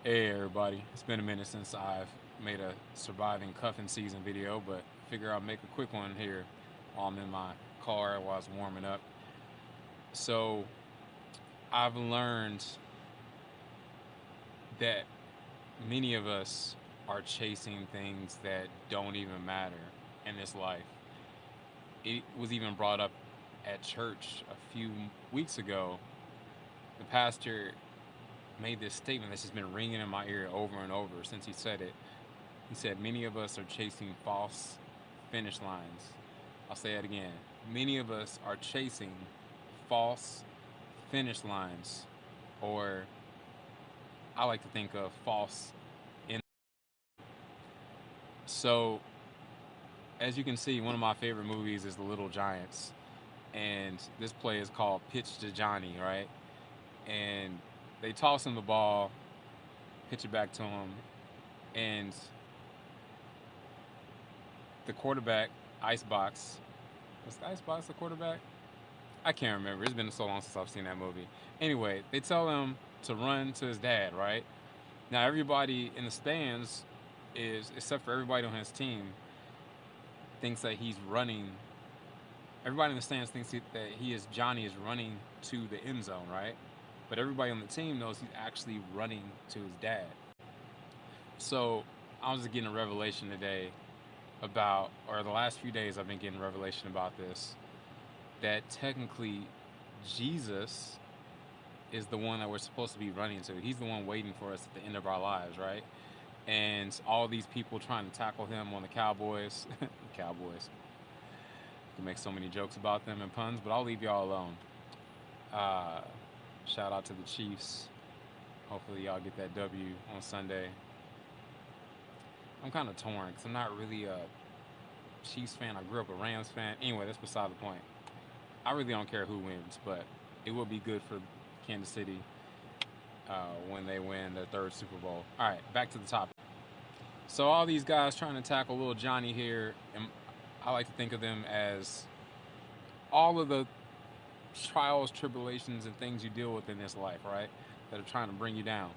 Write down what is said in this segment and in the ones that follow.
Hey everybody, it's been a minute since I've made a surviving cuffing season video, but figure I'll make a quick one here while I'm in my car while it's warming up. So I've learned that many of us are chasing things that don't even matter in this life. It was even brought up at church a few weeks ago. The pastor made this statement that's just been ringing in my ear over and over since he said it. He said, many of us are chasing false finish lines. I'll say it again. Many of us are chasing false finish lines, or I like to think of false in. So, as you can see, one of my favorite movies is The Little Giants. And this play is called Pitch to Johnny, right? And they toss him the ball, pitch it back to him, and the quarterback, Icebox, was the Icebox the quarterback? I can't remember. It's been so long since I've seen that movie. Anyway, they tell him to run to his dad, right? Now everybody in the stands is, except for everybody on his team, thinks that he's running. Everybody in the stands thinks that Johnny is running to the end zone, right? But everybody on the team knows he's actually running to his dad. So I was getting a revelation today about, or the last few days I've been getting a revelation about this, that technically Jesus is the one that we're supposed to be running to. He's the one waiting for us at the end of our lives, right? And all these people trying to tackle him on the Cowboys. Cowboys. You can make so many jokes about them and puns, but I'll leave y'all alone. Uh, Shout out to the Chiefs. Hopefully y'all get that W on Sunday. I'm kind of torn because I'm not really a Chiefs fan. I grew up a Rams fan. Anyway, that's beside the point. I really don't care who wins, but it will be good for Kansas City when they win their third Super Bowl. All right, back to the topic. So all these guys trying to tackle little Johnny here, and I like to think of them as all of the trials, tribulations, and things you deal with in this life, right? That are trying to bring you down.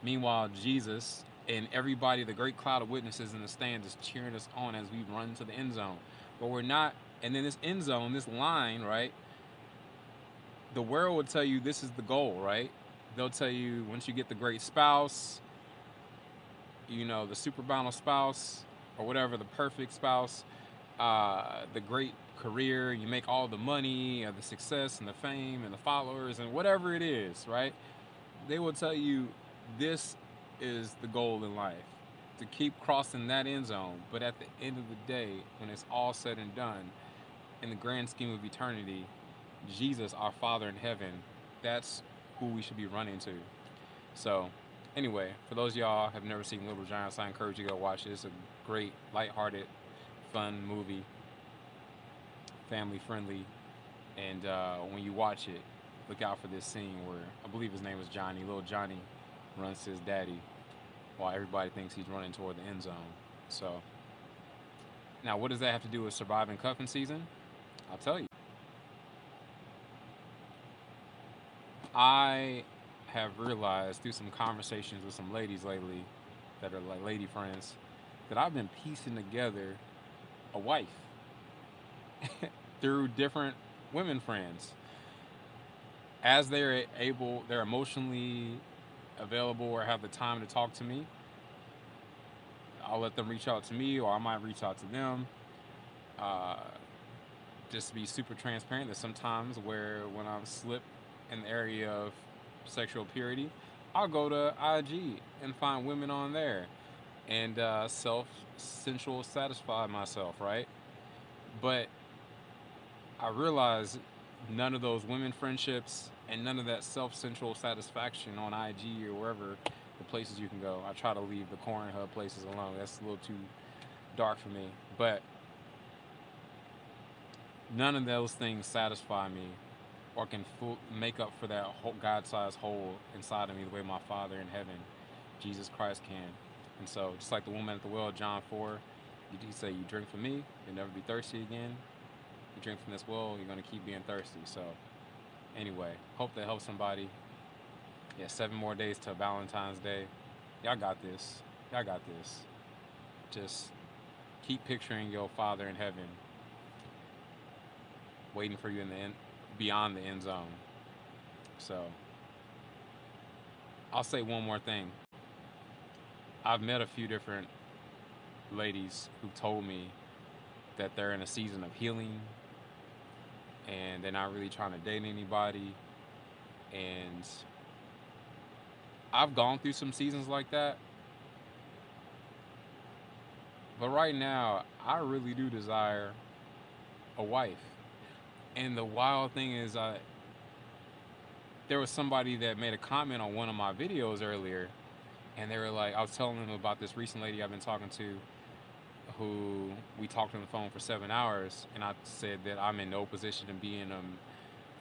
Meanwhile, Jesus and everybody, the great cloud of witnesses in the stands, is cheering us on as we run to the end zone. But we're not. And then this end zone, this line, right? The world will tell you this is the goal, right? They'll tell you once you get the great spouse, the super bountiful spouse, or whatever, the perfect spouse, the great career, you make all the money, the success, and the fame, and the followers, and whatever it is, right? They will tell you this is the goal in life, to keep crossing that end zone. But at the end of the day, when it's all said and done, in the grand scheme of eternity, Jesus, our Father in heaven, that's who we should be running to. So, anyway, for those of y'all have never seen Little Giants, I encourage you to go watch it. It's a great, lighthearted, fun movie, family friendly, and when you watch it, look out for this scene where I believe his name was Johnny. Little Johnny runs to his daddy while everybody thinks he's running toward the end zone. So, now what does that have to do with surviving cuffing season? I'll tell you. I have realized through some conversations with some ladies lately that are like lady friends that I've been piecing together a wife through different women friends. As they're able, they're emotionally available or have the time to talk to me, I'll let them reach out to me or I might reach out to them. Uh, just to be super transparent, there's sometimes where when I'm slipped in the area of sexual purity, I'll go to IG and find women on there and sensual satisfy myself, right? But I realize none of those women friendships and none of that sensual satisfaction on IG or wherever the places you can go. I try to leave the corn hub places alone. That's a little too dark for me. But none of those things satisfy me or can make up for that whole God-sized hole inside of me the way my Father in heaven, Jesus Christ, can. And so, just like the woman at the well, John 4, he said, you drink from me, you'll never be thirsty again. You drink from this well, you're going to keep being thirsty. So, anyway, hope that helps somebody. Yeah, 7 more days till Valentine's Day. Y'all got this. Y'all got this. Just keep picturing your Father in heaven waiting for you in the end, beyond the end zone. So I'll say one more thing. I've met a few different ladies who told me that they're in a season of healing and they're not really trying to date anybody. And I've gone through some seasons like that. But right now, I really do desire a wife. And the wild thing is, there was somebody that made a comment on one of my videos earlier, and they were like, I was telling them about this recent lady I've been talking to, who we talked on the phone for 7 hours, and I said that I'm in no position to be in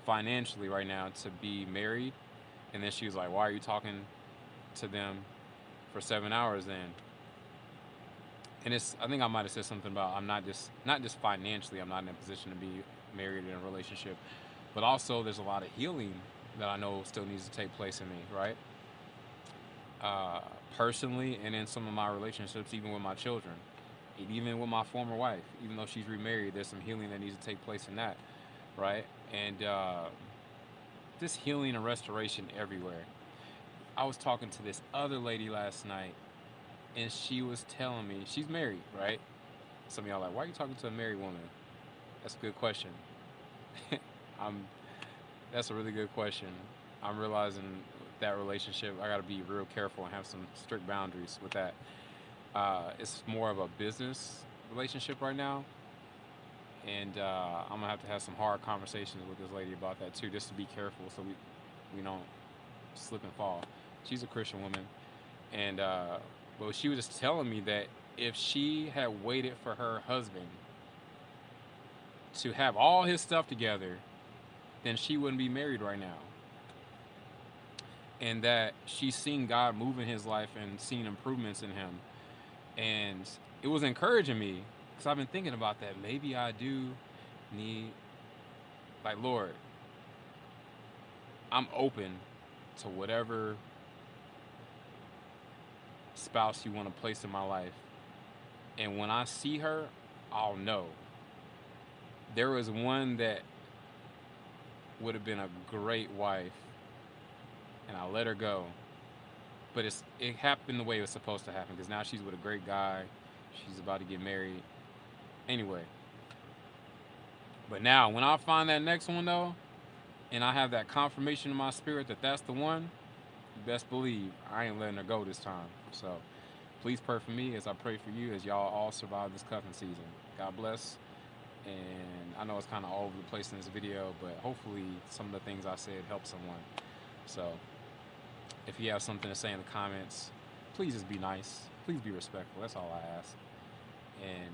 financially right now to be married. And then she was like, "Why are you talking to them for 7 hours then?" And I think I might have said something about I'm not just financially, I'm not in a position to be married in a relationship, but also there's a lot of healing that I know still needs to take place in me, right? Uh, Personally, and in some of my relationships, even with my children, and even with my former wife, even though she's remarried, there's some healing that needs to take place in that, right? And just healing and restoration everywhere. I was talking to this other lady last night, and she was telling me she's married, right? Some of y'all are like, why are you talking to a married woman? That's a good question. I'm. That's a really good question. I'm realizing that relationship, I got to be real careful and have some strict boundaries with that. It's more of a business relationship right now, and I'm gonna have to have some hard conversations with this lady about that too, just to be careful so we don't slip and fall. She's a Christian woman, and but she was just telling me that if she had waited for her husband to have all his stuff together, then she wouldn't be married right now. And that she's seen God move in his life and seen improvements in him. And it was encouraging me because I've been thinking about that. Maybe I do need, like, Lord, I'm open to whatever spouse you want to place in my life. And when I see her, I'll know. There was one that would have been a great wife, and I let her go. But it happened the way it was supposed to happen because now she's with a great guy. She's about to get married. Anyway, but now when I find that next one though, and I have that confirmation in my spirit that that's the one, you best believe I ain't letting her go this time. So please pray for me as I pray for you as y'all all survive this cuffing season. God bless. And I know it's kind of all over the place in this video, but hopefully some of the things I said help someone. So if you have something to say in the comments, please just be nice. Please be respectful. That's all I ask. And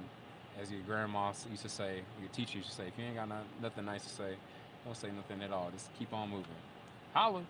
as your grandma used to say, your teacher used to say, if you ain't got nothing nice to say, don't say nothing at all. Just keep on moving. Holla.